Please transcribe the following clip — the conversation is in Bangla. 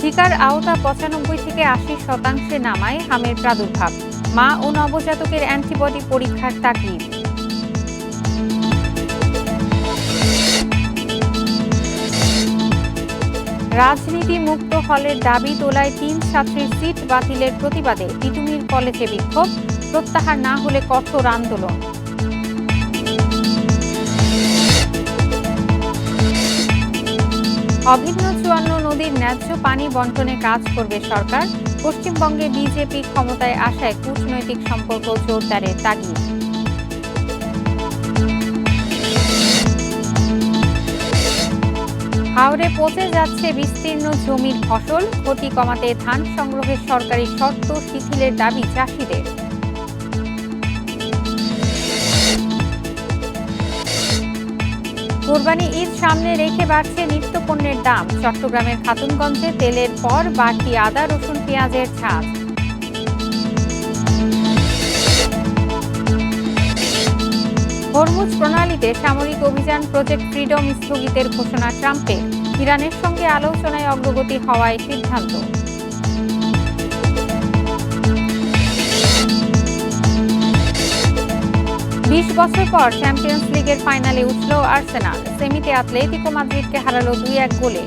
টিকার আওতা ৯৫ থেকে ৮০% নামায় হামের প্রাদুর্ভাব। মা ও নবজাতকের অ্যান্টিবডি পরীক্ষার তাগিদ। রাজনীতি মুক্ত হলের দাবি তোলায় ৩ ছাত্রীর সিট বাতিলের প্রতিবাদে তিতুমির কলেজে বিক্ষোভ, প্রত্যাহার না হলে কঠোর আন্দোলন। অভিন্ন ৫৪ নদীর ন্যায্য পানি বন্টনে কাজ করবে সরকার। পশ্চিমবঙ্গে বিজেপি ক্ষমতায় আসায় কূটনৈতিক সম্পর্ক জোরদারের তাগিদ। হাওরে পচে যাচ্ছে বিস্তীর্ণ জমির ফসল, ক্ষতি কমাতে ধান সংগ্রহের সরকারি শর্ত শিথিলের দাবি চাষিদের। কোরবানি ঈদ সামনে রেখে বাড়ছে নিত্যপণ্যের দাম। চট্টগ্রামের খাতুনগঞ্জে তেলের পর বাড়তি আদা, রসুন, পেঁয়াজের ঝাঁজ। হরমুজ প্রণালীতে সামরিক অভিযান প্রজেক্ট ফ্রিডম স্থগিতের ঘোষণা ট্রাম্পের। ইরানের সঙ্গে আলোচনায় অগ্রগতি হওয়ায় সিদ্ধান্ত। ২০ বছর পর চ্যাম্পিয়ন্স লিগের ফাইনালে উঠল আর্সেনাল। সেমিতে অ্যাটলেটিকো মাদ্রিদকে হারালো ২-১ গোলে।